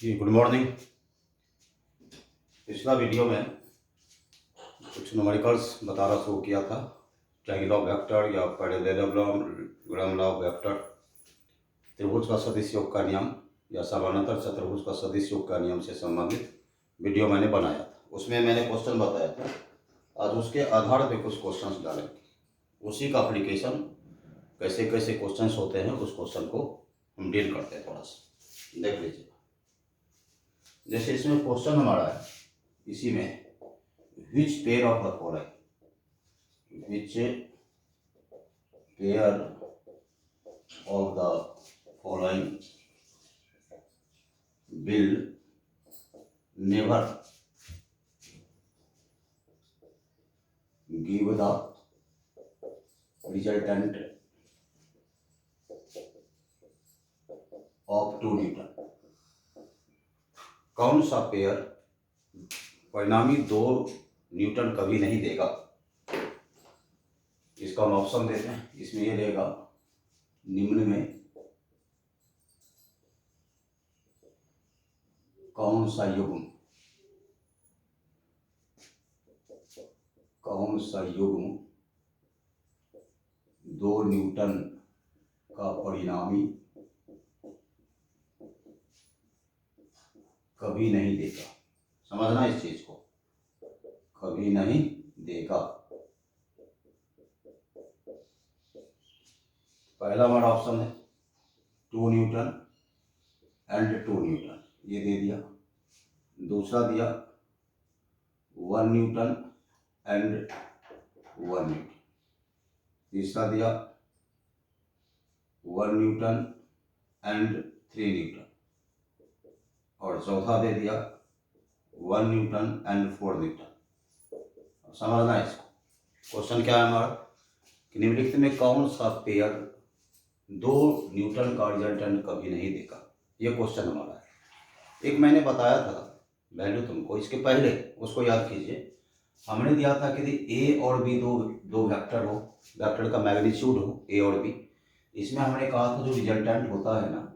जी good morning. पिछला video में कुछ न्यूमेरिकल्स बताना शुरू किया था, चाहे लॉग वेक्टर या पैरेललोग्राम लॉग वेक्टर, त्रिभुज का सदिश योग का नियम या समानांतर चतुर्भुज का सदिश योग का नियम से संबंधित वीडियो मैंने बनाया था। उसमें मैंने क्वेश्चन बताया था, आज उसके आधार पे कुछ क्वेश्चंस डालेंगे, उसी का एप्लीकेशन कैसे कैसे क्वेश्चंस होते हैं उस क्वेश्चन को हम डील करते हैं। थोड़ा सा देख लीजिए। जैसे इसमें क्वेश्चन हमारा है, इसी में which pair of the following, which pair of the following will never give the resultant of 2 Newton. कौन सा पेयर परिणामी 2 न्यूटन कभी नहीं देगा? इसका हम ऑप्शन देते हैं। इसमें ये रहेगा, निम्न में कौन सा युग्म 2 न्यूटन का परिणामी कभी नहीं देगा। समझना इस चीज को, कभी नहीं देगा। पहला हमारा ऑप्शन है 2 न्यूटन एंड 2 न्यूटन, ये दे दिया। दूसरा दिया 1 न्यूटन एंड 1 न्यूटन। तीसरा दिया 1 न्यूटन एंड 3 न्यूटन। और चौथा दे दिया 1 न्यूटन एंड 4 न्यूटन। समझना है इसको। क्वेश्चन क्या है हमारा कि निम्नलिखित में कौन सा पेयर 2 न्यूटन का रिजल्टेंट कभी नहीं देगा, ये क्वेश्चन हमारा है। एक मैंने बताया था वैल्यू तुमको, इसके पहले उसको याद कीजिए। हमने दिया था कि ए और बी दो वेक्टर हो, वेक्टर का मैग्नीट्यूड हो ए और बी। इसमें हमने कहा था जो रिजल्टेंट होता है ना,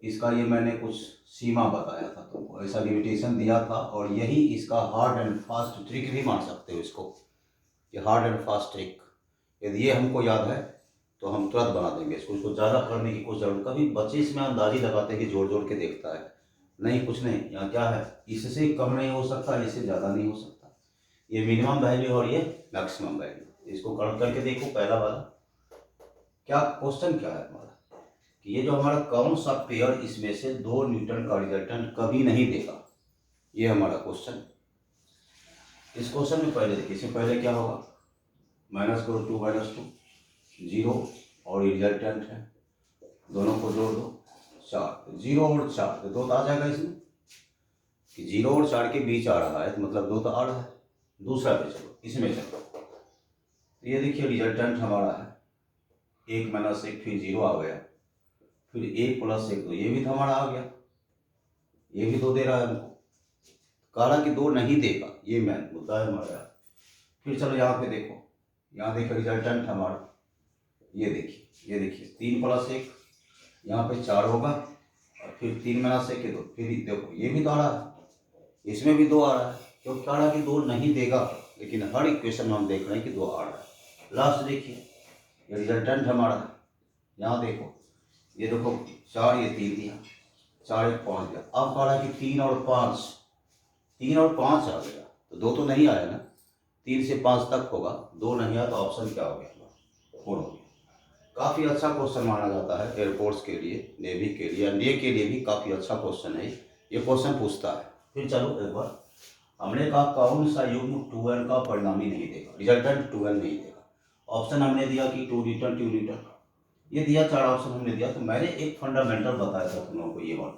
इसका ये मैंने कुछ सीमा बताया था तुमको, ऐसा लिमिटेशन दिया था। और यही इसका हार्ड एंड फास्ट ट्रिक भी मान सकते हो इसको, ये हार्ड एंड फास्ट ट्रिक। यदि ये हमको याद है तो हम तुरंत बना देंगे इसको ज़्यादा करने की कुछ जरूरत। कभी बच्चे इसमें अंदाजी लगाते हैं कि जोड़ जोड़ के देखता है, नहीं कुछ नहीं। यहाँ क्या है, इससे कम नहीं हो सकता, इससे ज़्यादा नहीं हो सकता। ये मिनिमम वैल्यू और ये मैक्सिमम वैल्यू, इसको कर करके देखो। पहला वाला क्या क्वेश्चन क्या है हमारा कि ये जो हमारा कौन सा पेयर इसमें से 2 न्यूटन का रिजल्टेंट कभी नहीं देगा, ये हमारा क्वेश्चन। इस क्वेश्चन में पहले देखिए, इसमें पहले क्या होगा, माइनस करो 2 माइनस 2 0 और रिजल्टेंट है, दोनों को जोड़ दो 4। 0 और 4 तो 2 तो आ जाएगा इसमें, कि 0 और 4 के बीच आ रहा है तो मतलब 2 तो आ रहा है। दूसरा पे चलो, इसमें चलो, तो ये देखिए रिजल्टेंट हमारा है 1 माइनस 1, फिर 0 आ गया, फिर 1 प्लस 1 तो ये भी तो हमारा आ गया, ये भी 2 दे रहा है हमको। कह रहा कि 2 नहीं देगा, ये मेन मुद्दा है हमारा। फिर चलो यहाँ पे देखो, यहाँ देखो रिजल्टेंट हमारा, ये देखिए 3 प्लस 1, यहाँ पे 4 होगा, और फिर 3 माइनस 1 के 2, फिर देखो ये भी तो आ रहा है, इसमें भी 2 आ रहा है। क्योंकि कह रहा कि 2 नहीं देगा, लेकिन हर इक्वेशन में हम देख रहे हैं कि 2 आ रहा है। लास्ट देखिए ये रिजल्टेंट हमारा है, यहाँ देखो, ये देखो 4 ये 3 दिया, 4 1 5 दिया। अब कह रहा है कि 3 और 5 आ गया, तो 2 तो नहीं आया ना, 3 से 5 तक होगा, 2 नहीं आया तो ऑप्शन क्या हो गया, 4 हो गया। काफ़ी अच्छा क्वेश्चन माना जाता है एयरफोर्स के लिए, नेवी के लिए, एनडीए के लिए भी काफ़ी अच्छा क्वेश्चन है ये क्वेश्चन पूछता है। फिर चलो एक बार, हमने कहा कौन सा युग्म 2n का परिणामी नहीं देगा, रिजल्टेंट 2n नहीं देगा। ऑप्शन हमने दिया कि 2 न्यूटन 2 न्यूटन, ये दिया 4 ऑप्शन हमने दिया। तो मैंने एक फंडामेंटल बताया था तुम लोगों को, ये वाला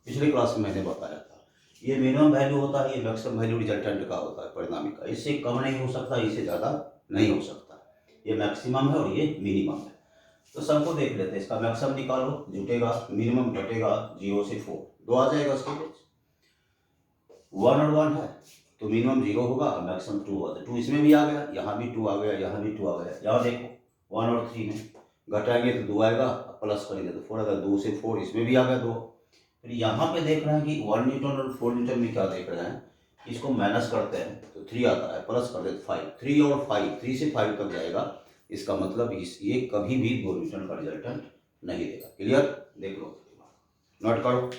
पिछले क्लास में मैंने बताया था। ये मिनिमम वैल्यू होता है, ये मैक्सिमम वैल्यू रिजल्टेंट का होता है परिणामी का। इससे कम नहीं हो सकता, इससे ज़्यादा नहीं हो सकता। ये मैक्सिमम है और ये मिनिमम है। तो सबको देख लेते हैं, इसका मैक्सिमम निकालो, जुटेगा, मिनिमम घटेगा 0 से 4, 2 आ जाएगा उसके बीच। 1 और 1 है तो मिनिमम 0 होगा, मैक्सिमम 2 होगा। 2 इसमें भी आ गया, यहाँ भी 2 आ गया, यहाँ भी 2 आ गया। यहाँ देखो 1 और 3 में घटाएंगे तो 2 आएगा, प्लस करेंगे तो 4 आएगा। 2 से 4 इसमें भी आ गया 2, फिर यहाँ पे देख रहे हैं कि 1 न्यूटन और 4 न्यूटन में क्या देख रहे हैं, इसको माइनस करते हैं तो 3 आता है, प्लस कर देते 5, 3 और 5, 3 से 5 तक जाएगा, इसका मतलब ये कभी भी 2 न्यूटन का रिजल्टेंट नहीं देगा। क्लियर, देख लो, नोट करो।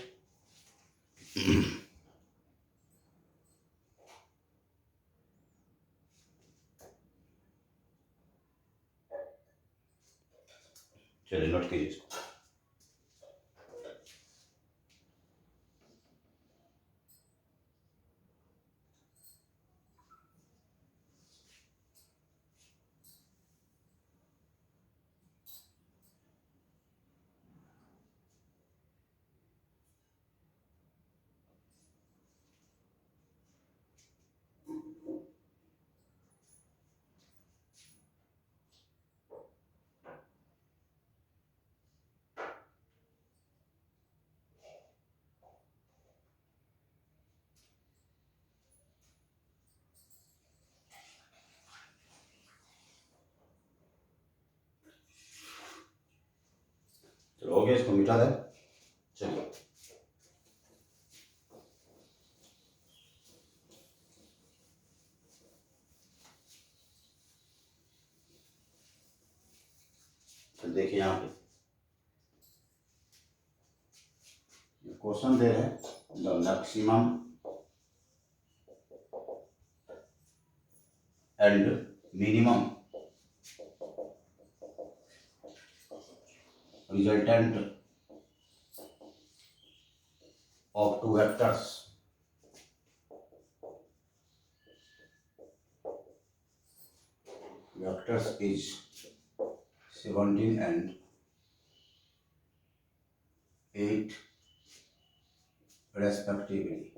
चलिए नोट कीजिए इसको। चलो हो गया, इसको मिटा दें। चलिए तो देखिए यहाँ पे क्वेश्चन दे रहे हैं, the maximum and minimum resultant of two vectors is 17 and 8 respectively.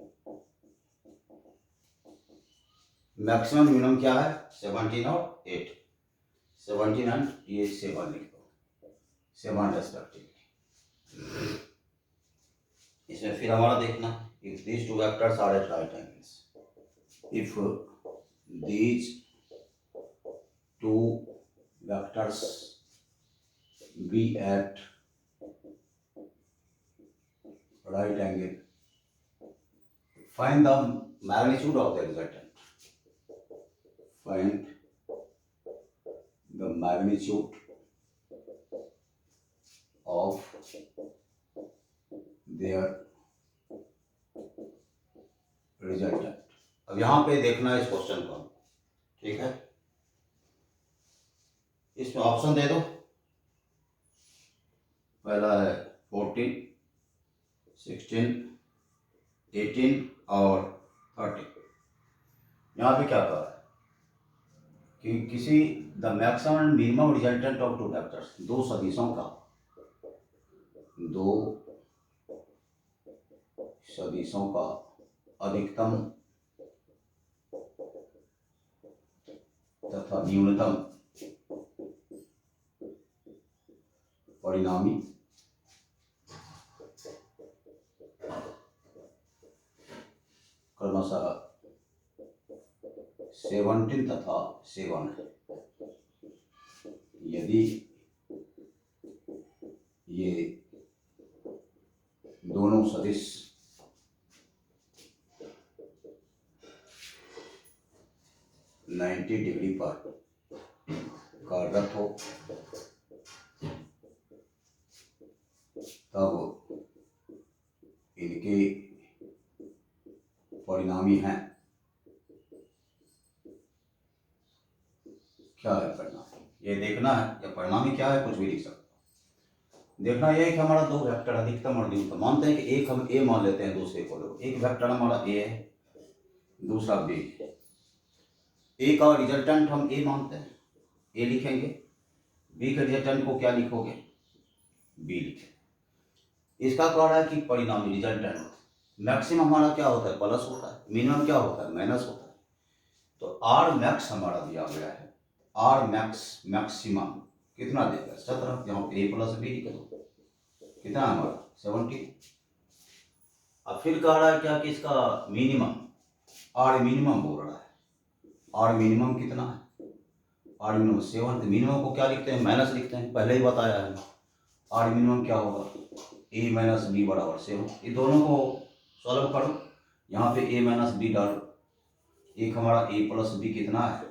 Maximum minimum क्या है, 17 और 8, 17 एंड ये 7 लिख दो, 7 रेस्पेक्टिवली। इसमें फिर हमारा देखना, if these two vectors are at right angles, if these two vectors be at right angle, find the magnitude of the resultant. Find the magnitude of their resultant. अब यहाँ पे देखना है इस क्वेश्चन को, ठीक है, इसमें ऑप्शन दे दो। पहला है 14, 16, 18 और 30। यहाँ पे क्या कहा है कि किसी the maximum and minimum resultant of two vectors, दो सदिशों का अधिकतम तथा न्यूनतम परिणामी क्रमशः 17 तथा 7 है। यदि ये दोनों सदिश (90 डिग्री पर कार्यरत हो तब इनके परिणामी हैं, क्या है परिणाम, ये देखना है, या परिणामी क्या है कुछ भी लिख सकते हो। देखना ये है कि हमारा दो वेक्टर अधिकतम और न्यूनतम, मानते हैं कि एक हम ए मान लेते हैं, दूसरे को लो, एक वेक्टर हमारा ए है, दूसरा बी। ए का रिजल्टेंट हम ए मानते हैं, ए लिखेंगे, बी के रिजल्टेंट को क्या लिखोगे, बी लिखेंगे। इसका कह रहा है कि परिणामी रिजल्टेंट, मैक्सिमम हमारा क्या होता है, प्लस होता है, मिनिमम क्या होता है, माइनस होता है। तो आर मैक्स हमारा दिया गया है, आर मैक्स मैक्सिमम कितना देगा, 17, यहाँ पे ए प्लस बी लिख दो, कितना हमारा 17। अब फिर कह रहा है क्या कि इसका मिनिमम, आर मिनिमम बोल रहा है, आर मिनिमम कितना है, आर मिनिमम 7। मिनिमम को क्या लिखते हैं, माइनस लिखते हैं, पहले ही बताया है। आर मिनिमम क्या होगा, ए माइनस बी बराबर 7। ये दोनों को सॉल्व करो, यहाँ पे ए माइनस बी डालो। एक हमारा ए प्लस बी कितना है,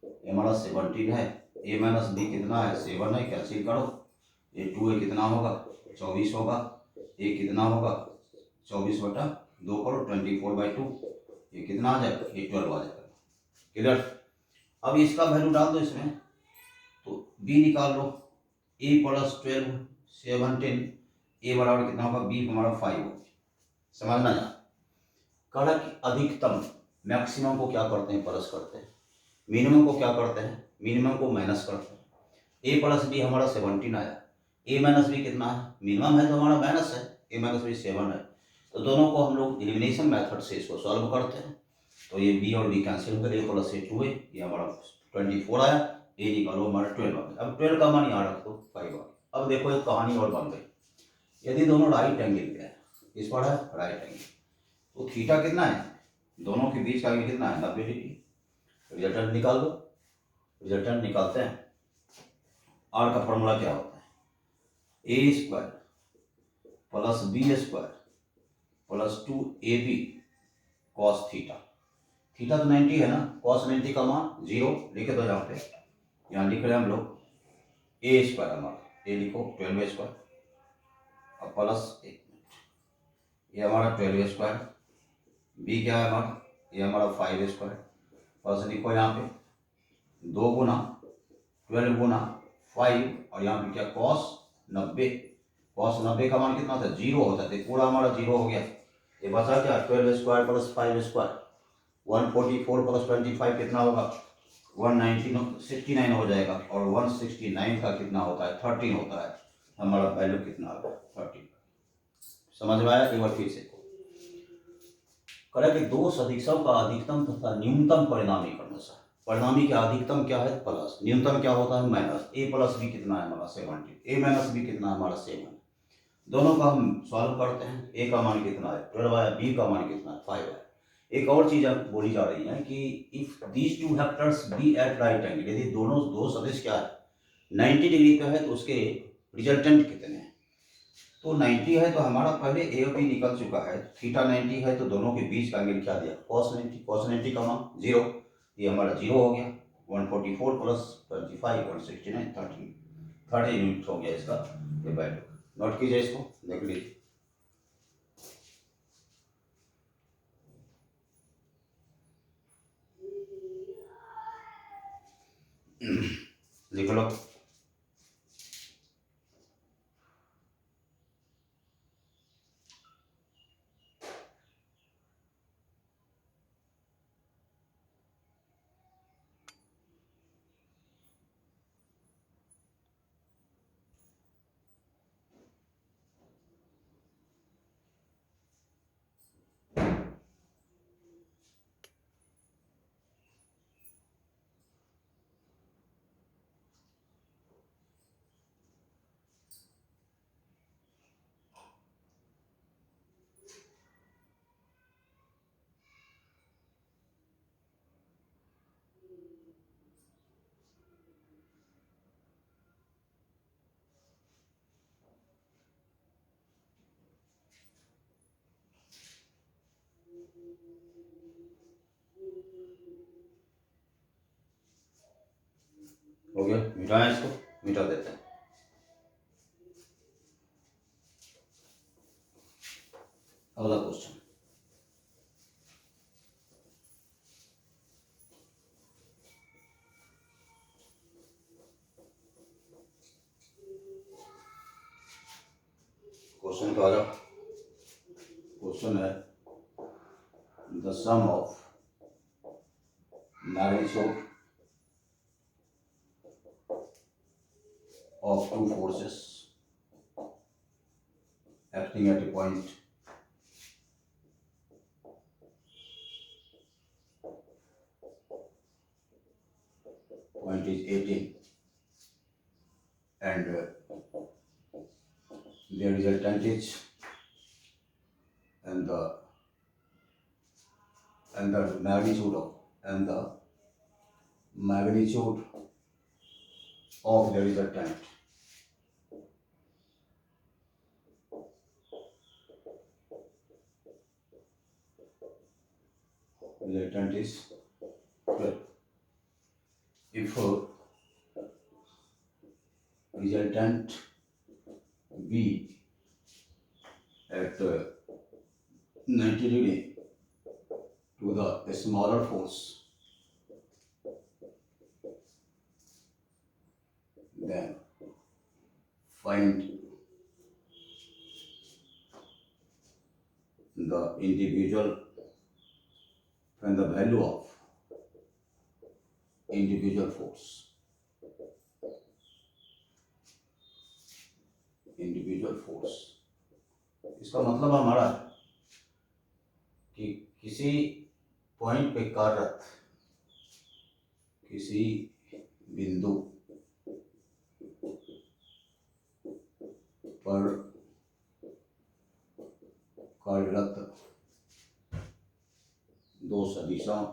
ये हमारा 17 है। ए माइनस बी कितना है, 7 है। कैंसिल करो, ये 2 कितना होगा, 24 होगा। ए कितना होगा, 24/2 करो, 24/2। ये कितना आ जाएगा, ये 12 आ जाएगा। क्लियर। अब इसका वैल्यू डाल दो इसमें, तो बी निकाल लो। ए प्लस 12 17, ए बराबर कितना होगा, बी हमारा 5 होगा। समझना यार। कहा कि अधिकतम मैक्सिमम को क्या करते हैं, प्लस करते हैं, मिनिमम को क्या करते हैं, मिनिमम को माइनस करते हैं। ए प्लस बी हमारा 17 आया, ए माइनस बी कितना है, मिनिमम है तो हमारा माइनस है, ए माइनस बी 7 है। तो दोनों को हम लोग एलिमिनेशन मेथड से इसको सॉल्व करते हैं। तो ये बी और बी कैंसिल हो गए, ए प्लस ए 2 है, ये हमारा 24 आया। ए निकालो हमारा 12 आ गया। अब 12 का मान यहाँ रख दो, 5 आ गया। अब देखो एक कहानी और बन गई। यदि दोनों राइट एंगल के हैं, इस पर है राइट एंगल, तो थीटा कितना है, दोनों के बीच का एंगल कितना है, 90 डिग्री। रिजल्टेंट निकाल दो। रिजल्टेंट निकालते हैं। आर का फॉर्मूला क्या होता है, a square plus b square plus 2ab cos theta. Theta तो 90 है ना, कॉस 90 का मान 0 लिखे दो। यहाँ पे यहाँ लिख रहे हैं हम लोग ए स्क्वायर, हमारा ए लिखो 12 स्क्वायर, अब प्लस 1 मिनट, ये हमारा 12 स्क्वायर, बी क्या है हमारा, ये हमारा 5 स्क्वायर, प्लस लिखो यहाँ पे 2 गुना 12 गुना 5, और यहाँ पे क्या कॉस 90। कॉस 90 का मान कितना था, 0 होता है, पूरा हमारा 0 हो गया। ये बचा क्या, 12 स्क्वायर प्लस 5 स्क्वायर, 144 प्लस 25 कितना होगा, 169 हो जाएगा। और 169 का कितना होता है, 13 होता है। हमारा वैल्यू कितना आ गया, 13। समझ में आया। एक बार फिर से करें कि दो सदिशों का अधिकतम तथा न्यूनतम परिणामी क्रमशः। परिणामी का अधिकतम क्या है, प्लस, न्यूनतम क्या होता है, माइनस। ए प्लस बी कितना है हमारा 17, ए माइनस बी कितना है हमारा 7। दोनों का हम सॉल्व करते हैं। ए का मान कितना है 12 है, बी का मान कितना है 5 है। एक और चीज बोली जा रही है कि if these two vectors be at right angle, यदि दोनों दो सदिश क्या है 90 डिग्री का है, तो उसके रिजल्टेंट कितने हैं। तो 90 है तो हमारा पहले ए और बी निकल चुका है, थीटा 90 है तो दोनों के बीच का एंगल क्या दिया, cos 90। cos 90 का मान 0, ये हमारा 0 हो गया। 144 प्लस 25 169 30 यूनिट हो गया इसका ये वैल्यू। नोट कीजिए, इसको देख लीजिए। लिख लो। हो गया, मिटाएं इसको, मिटा देते हैं। अगला क्वेश्चन, क्वेश्चन का आ जाओ। क्वेश्चन है the sum of magnitude of two forces acting at a point is 18 and their resultant is and the magnitude of the resultant resultant is 12. If resultant be at 90 degree to the smaller force, then find the individual, find the value of individual force. Individual force, इसका मतलब हमारा कि किसी point पे कार्यरत, किसी बिंदु पर कार्यरत दो सदिशों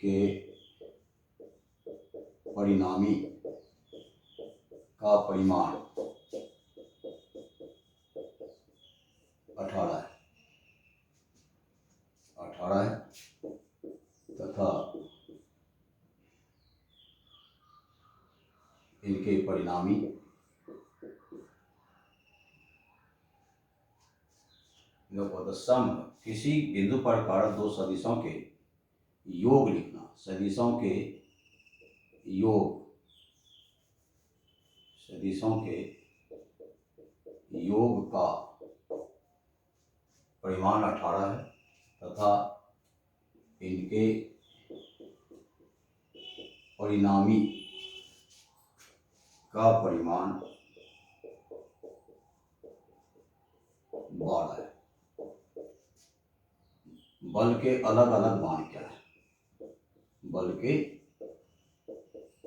के परिणामी का परिमाण 18 है तथा इनके परिणामी देखो सम, किसी बिंदु पर कार्यरत दो सदिशों के योग लिखना, सदिशों के योग, सदिशों के योग का परिमाण 18 है तथा इनके परिणामी का परिमाण 12 है। बल के अलग अलग मान क्या है? बल के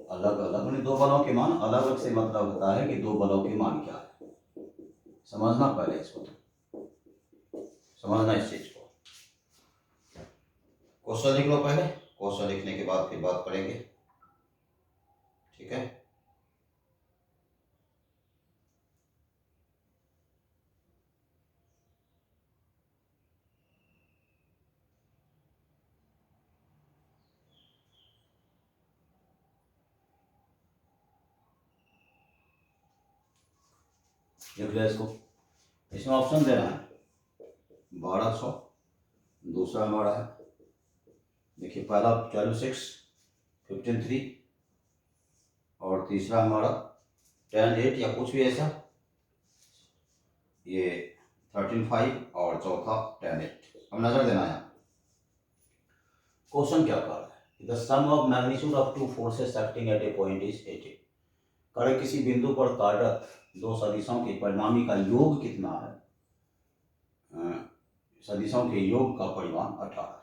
अलग अलग, दो बलों के मान अलग अलग से मतलब होता है कि दो बलों के मान क्या है। समझना पहले इसको, तो समझना इस चीज को। क्वेश्चन लिख लो पहले, क्वेश्चन लिखने के बाद फिर बात करेंगे, ठीक है। लिख लिया इसको। इसमें ऑप्शन देना है 1200, दूसरा हमारा है देखिए पहला 12/6, 15/3 और तीसरा हमारा 10/8 या कुछ भी ऐसा, ये 13/5 और चौथा 10/8। अब नजर देना है क्वेश्चन क्या कर रहा है। The sum of magnitude of two forces acting at a point is 18। करे किसी बिंदु पर कार्यरत दो सदिशों के परिणामी का योग कितना है? सदिशों के योग का परिमाण 18 है।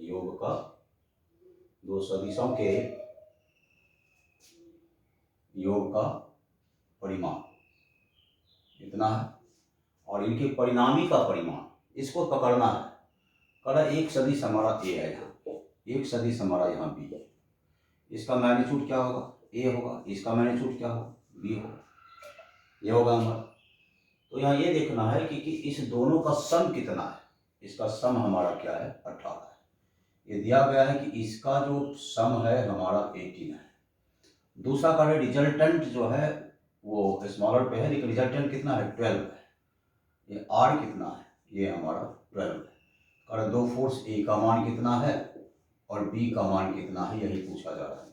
योग का, दो सदिशों के योग का परिमाण इतना है और इनके परिणामी का परिमाण, इसको पकड़ना है। कड़ा एक सदिश हमारा ए है, यहाँ एक सदिश हमारा यहाँ बी है, इसका मैग्नीट्यूड क्या होगा? ए होगा। इसका मैग्नीट्यूड क्या होगा? बी होगा। ये होगा हमारा। तो यहाँ ये देखना है कि इस दोनों का सम कितना है। इसका सम हमारा क्या है? 18 है। ये दिया गया है कि इसका जो सम है हमारा 18 है। दूसरा का रिजल्टेंट जो है वो स्मॉलर पे है, लेकिन रिजल्टेंट कितना है? 12 है। ये आर कितना है? ये हमारा 12 है। और दो फोर्स ए का मान कितना है और बी का मान कितना है, यही पूछा जा रहा है।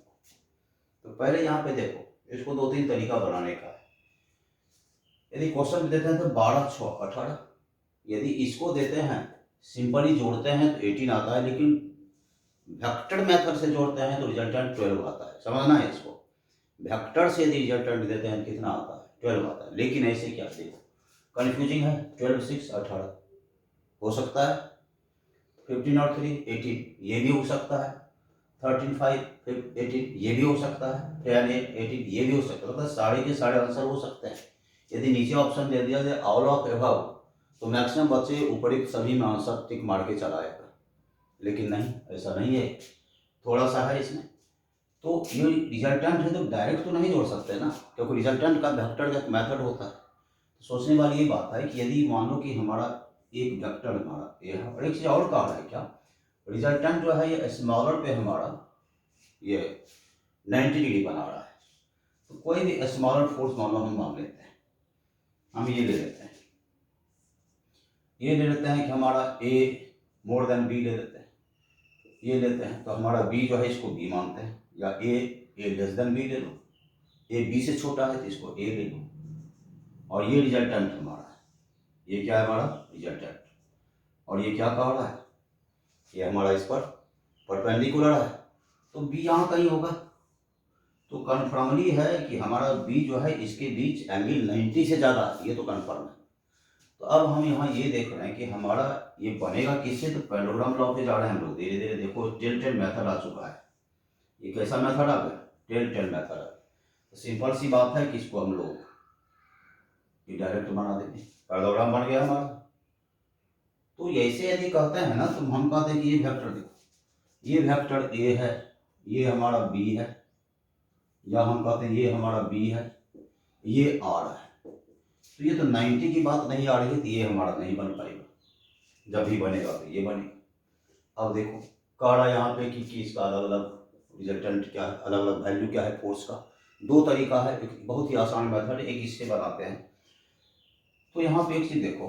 तो पहले यहाँ पे देखो, इसको 2-3 तरीका बनाने का है। यदि क्वेश्चन देते हैं तो 12, 6, 18। यदि इसको देते हैं सिंपली जोड़ते हैं तो 18 आता है, लेकिन वेक्टर मेथड से जोड़ते हैं तो रिजल्टेंट 12 आता है। समझना है इसको। वेक्टर से यदि रिजल्टेंट देते हैं कितना आता है? 12 आता है। लेकिन ऐसे क्या, देखो कन्फ्यूजिंग है। 12, 6, 18 हो सकता है। 15 और 3, 18 ये भी हो सकता है। 13, 5, 18 ये भी हो सकता है। 10, 8, 18 ये भी हो सकता है। मतलब सारे के सारे आंसर हो सकते हैं। यदि नीचे ऑप्शन दे दिया जाए ऑल ऑफ एबव, तो मैक्सिमम बच्चे ऊपरी सभी में आंसर टिक मार के चलाएगा, लेकिन नहीं, ऐसा नहीं है, थोड़ा सा है इसमें। तो ये रिजल्टेंट है तो डायरेक्ट तो नहीं जोड़ सकते ना, क्योंकि रिजल्टेंट का वेक्टर का मेथड होता है। सोचने वाली ये बात है कि यदि मान लो कि हमारा एक वेक्टर हमारा ए है और एक चीज़ और कहा है क्या, रिजल्टेंट जो है ये स्मॉलर पे हमारा ये 90 डिग्री बना रहा है, तो कोई भी स्मॉलर फोर्स मान लो हम मान लेते हैं, हम ये ले लेते हैं, ये ले लेते हैं कि हमारा ए मोर देन बी ले लेते हैं, ये लेते हैं तो हमारा बी जो है इसको बी मानते हैं, या ए लेस देन बी ले लो, ए बी से छोटा है तो इसको ए ले लो, और ये रिजल्टेंट हमारा है, ये क्या है हमारा रिजल्टेंट, और ये क्या कह रहा है, ये हमारा इस पर परपेंडिकुलर है, तो बी यहाँ कहीं होगा, तो कन्फर्मली है कि हमारा बी जो है इसके बीच एंगल 90 से ज़्यादा है, ये तो कन्फर्म है। तो अब हम यहाँ ये देख रहे हैं कि हमारा ये बनेगा किससे, तो पैरेललोग्राम लॉ पे जा रहे हैं हम लोग धीरे धीरे। देखो टेल मेथड आ चुका है, ये कैसा मेथड आ गया, टेल मेथड है, तो सिंपल सी बात है कि इसको हम लोग ये डायरेक्ट बना देंगे, पैरेललोग्राम बन गया हमारा। तो ऐसे यदि कहते हैं ना तो हम कहते हैं कि ये वेक्टर देखो, ये वेक्टर ए है, ये हमारा बी है, या हम कहते हैं ये हमारा बी है, ये आर है, तो ये तो 90 की बात नहीं आ रही है, तो ये हमारा नहीं बन पाएगा, जब भी बनेगा तो ये बनेगा। अब देखो कह रहा यहाँ पे कि इसका अलग अलग रिजल्टेंट क्या है, अलग अलग वैल्यू क्या है फोर्स का। दो तरीका है, एक बहुत ही आसान मेथड, एक इससे बनाते हैं। तो यहाँ पे एक चीज़ देखो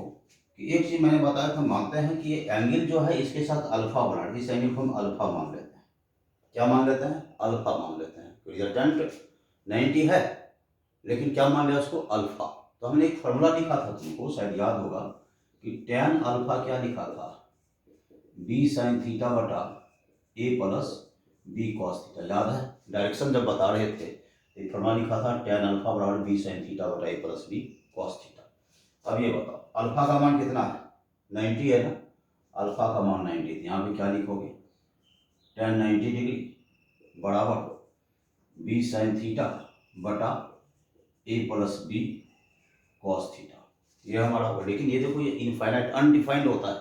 कि एक चीज़ मैंने बताया था, मानते हैं कि ये एंगल जो है इसके साथ अल्फा बना रही है, इस एंगल को हम अल्फा मान लेते हैं, क्या मान लेते हैं, अल्फा मान लेते हैं। रिजल्टेंट 90 है लेकिन क्या मान लिया उसको, अल्फा। तो हमने एक फॉर्मूला लिखा था, तुमको शायद याद होगा कि tan अल्फा क्या लिखा था, b sin थीटा बटा a plus b cos theta, याद है, डायरेक्शन जब बता रहे थे एक फॉर्मूला लिखा था tan अल्फा बराबर b sin थीटा बटा a plus b cos theta. अब ये बताओ अल्फा का मान कितना है, 90 है ना, अल्फा का मान 90 है, यहाँ पे क्या लिखोगे, tan 90 डिग्री बराबर b sin थीटा बटा a plus b cos theta, ये हमारा होगा। लेकिन ये देखो ये इनफाइनाइट अनडिफाइंड होता है,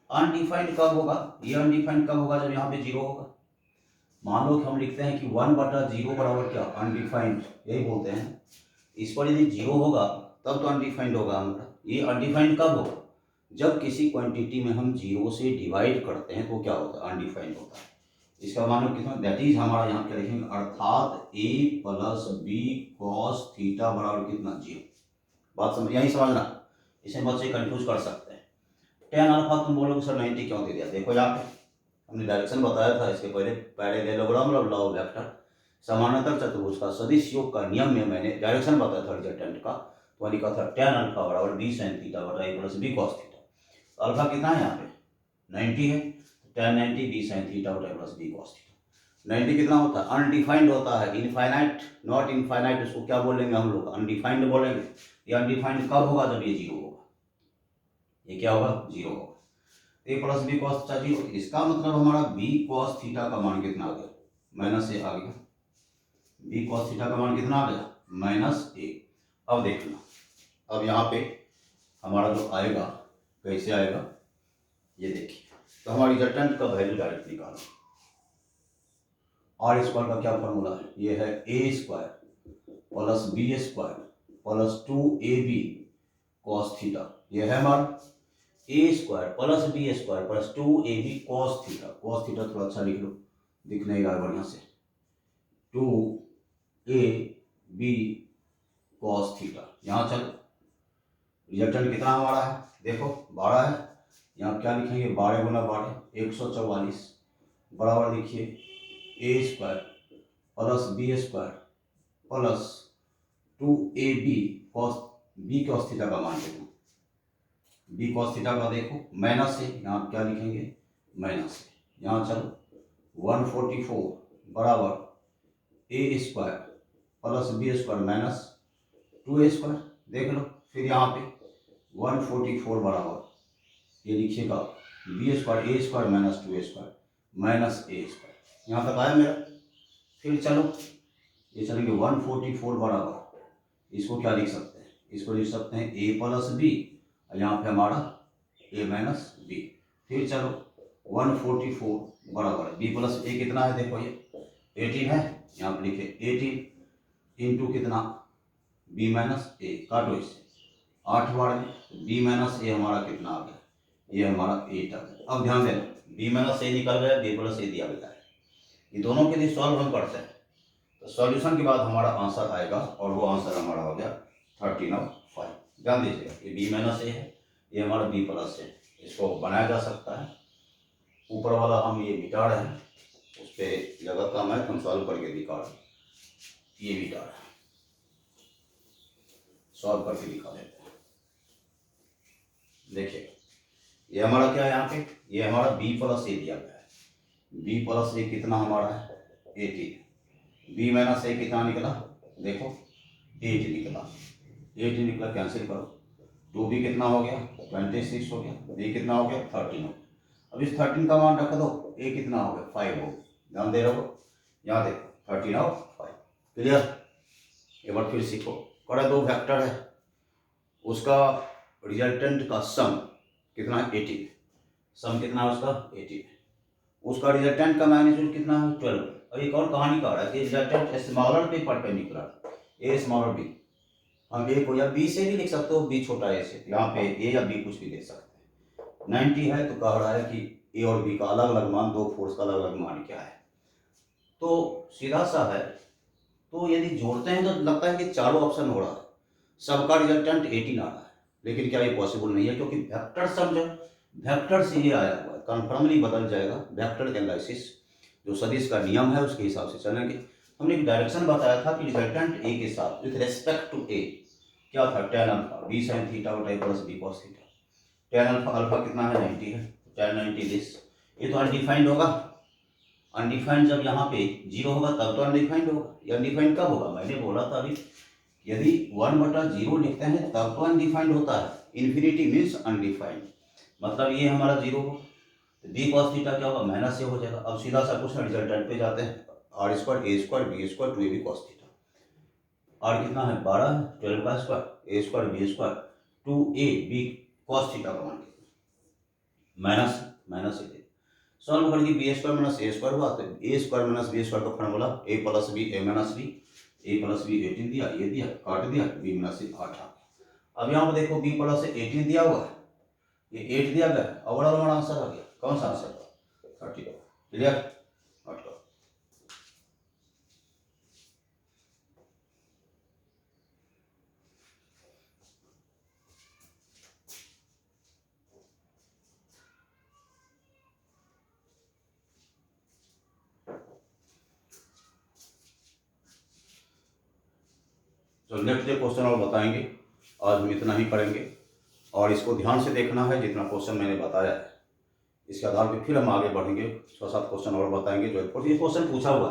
अनडिफाइंड कब होगा, ये अनडिफाइंड कब होगा, जब यहाँ पे जीरो होगा। मान लो कि हम लिखते हैं कि 1/0 बराबर क्या, अनडिफाइंड, यही बोलते हैं। इस पर यदि जीरो होगा तब तो अनडिफाइंड होगा हमारा। ये अनडिफाइंड कब होगा, जब किसी क्वांटिटी में हम जीरो से डिवाइड करते हैं तो क्या होता है, अनडिफाइंड होता है। इसका मान लो कितना, दैट इज हमारा यहाँ क्या लिखेंगे, अर्थात a plus B cos theta बराबर कितना, जीरो। बात समझ, यही समझना, इसे बच्चे कंफ्यूज कर सकते हैं। tan अल्फा तुम बोलोगे सर 90 क्यों दे दिया, देखो यहाँ पे हमने डायरेक्शन बताया था इसके पहले, पैरेललोग्राम और लॉ ऑफ वेक्टर, समानांतर चतुर्भुज का सदिश योग का नियम में मैंने डायरेक्शन बताया था रिजल्टेंट का, तो लिखा था tan अल्फा बराबर b sin थीटा बटा a plus b cos theta. तो अल्फा कितना है यहाँ पे 90 है, tan 90 b sin थीटा बटा a plus b cos theta. 90 कितना होता है, अनडिफाइंड होता है, इनफाइनाइट नॉट इनफाइनाइट, उसको क्या बोलेंगे हम लोग, अनडिफाइंड बोलेंगे। ये अनडिफाइंड कब होगा, जब ये जीरो होगा, ये क्या होगा, जीरो होगा। A plus b cos theta zero, इसका मतलब हमारा बी कॉस थीटा का मान कितना आ गया, माइनस ए आ गया, बी कॉस थीटा का मान कितना आ गया, माइनस ए। अब देखना, अब यहाँ पे हमारा जो आएगा कैसे आएगा, ये देखिए, तो हमारी रिजल्टेंट का वैल्यू डायरेक्ट निकालो, आर स्क्वायर का क्या फॉर्मूला है, ये है a square plus b square plus 2ab cos theta, ये है हमारा a square plus b square plus 2ab cos theta. cos theta थोड़ा अच्छा लिख लो, दिख नहीं रहा है बढ़िया से, 2ab cos थीटा। यहाँ चलो रिजल्टेंट कितना हमारा है, देखो 12 है, यहाँ क्या लिखेंगे, 12 गुना 12 144 बराबर लिखिए a square plus b square plus 2ab cos b cos theta का मान देखो, b cos थीटा का देखो माइनस है, यहाँ क्या लिखेंगे, माइनस है। यहाँ चलो 144 बराबर a square plus b square minus 2a square, देख लो। फिर यहाँ पे 144 बराबर ये लिखिएगा b square a square minus 2a square minus a square, यहाँ तक आया मेरा। फिर चलो ये चलेंगे 144 बराबर, इसको क्या लिख सकते हैं, इसको लिख सकते हैं a प्लस बी, यहाँ पे हमारा a माइनस बी। फिर चलो 144 बराबर b प्लस a कितना है, देखो ये 18 है, यहाँ पे लिखे 18 इंटू कितना b माइनस a, काटो इसे, 8 बार में b माइनस ए हमारा कितना आ गया, ये हमारा 8 आ गया। अब ध्यान देना b माइनस ए निकल गया, b प्लस ए दिया गया है, ये दोनों के लिए सॉल्व हम करते हैं। तो सॉल्यूशन के बाद हमारा आंसर आएगा और वो आंसर हमारा हो गया 13/5। ध्यान दीजिएगा ये b माइनस ए है, ये हमारा b प्लस है, इसको बनाया जा सकता है। ऊपर वाला हम ये मिटा रहे हैं, उस पर जगह कम है, हम सॉल्व करके दिखा रहे हैं। ये मिटा रहे हैं, सॉल्व करके दिखा देते हैं। देखिए ये हमारा क्या है, यहाँ पे ये हमारा b प्लस ए दिया गया है। b प्लस ए कितना हमारा है 18, b माइनस ए कितना निकला, देखो 8 निकला, 8 निकला, कैंसिल करो, 2b कितना हो गया 26 हो गया, b कितना हो गया 13 हो गया। अब इस 13 का मान रख दो, a कितना हो गया 5 हो गया। ध्यान दे रहे हो, यहाँ देखो 13/5। क्लियर, एक बार फिर सीखो। कड़ा दो वेक्टर है, उसका रिजल्टेंट का सम कितना है 18, सम कितना है उसका 18, उसका रिजल्टेंट का मैग्नीट्यूड कितना है 12। और एक और कहानी का रहा है कि रिजल्टेंट स्मॉलर पे परपेंडिकुलर, ए स्मॉलर बी, हम ए को या बी से भी लिख सकते हो, बी छोटा ए से, यहाँ पे ए या बी कुछ भी ले सकते हैं। 90 है तो कह रहा है कि ए और बी का अलग अलग मान, दो फोर्स का अलग अलग मान क्या है। तो सीधा सा है, तो यदि जोड़ते हैं तो लगता है कि चारों ऑप्शन हो रहा है, सबका रिजल्टेंट 18 आ रहा है, लेकिन क्या ये पॉसिबल नहीं है, क्योंकि वेक्टर सम जो वेक्टर से ये आया हुआ है, कन्फर्मली बदल जाएगा। वेक्टर एनालिसिस जो सदिश का नियम है उसके हिसाब से चलेंगे। हमने एक डायरेक्शन बताया था कि रिजल्टेंट ए के साथ विथ रेस्पेक्ट टू ए क्या था, tan alpha b sine theta बटा plus b cos theta. tan alpha alpha कितना है 90 है, tan 90 दिस, ये तो अनडिफाइंड होगा। अनडिफाइंड जब यहाँ पे 0 होगा तब तो अनडिफाइंड होगा। ये अनडिफाइंड कब होगा, मैंने बोला था अभी, यदि 1/0 लिखते हैं तब तो अनडिफाइंड होता है। इन्फिनिटी मीन्स अनडिफाइंड, मतलब ये हमारा 0 हो, तो बी कॉस थीटा क्या होगा माइनस से हो जाएगा। अब सीधा सा कुछ रिजल्टेंट पे जाते हैं, r square a square b square 2ab cos theta. R कितना है 12 है, 12 का square a square b square 2ab cos theta का मान माइनस माइनस से सॉल्व करके b square minus a square हुआ, तो a square minus b square का formula a plus b a minus b, a plus b 18 दिया, ये दिया काट दिया, बी माइनस सी 8 आ गया। अब यहाँ पर देखो बी प्लस 18 दिया हुआ है, ये 8 दिया गया, अब बड़ा हमारा आंसर आ गया। कौन सा आंसर था 30। क्लियर, नोट करो। तो नेक्स्ट डे क्वेश्चन और बताएंगे, आज हम इतना ही पढ़ेंगे और इसको ध्यान से देखना है जितना क्वेश्चन मैंने बताया है। इसके आधार पर फिर हम आगे बढ़ेंगे, 6-7 क्वेश्चन और बताएंगे जो ये क्वेश्चन पूछा हुआ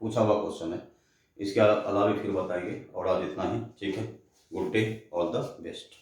क्वेश्चन है, इसके अलावा फिर बताएंगे। और आज इतना ही, ठीक है, good day, all the best.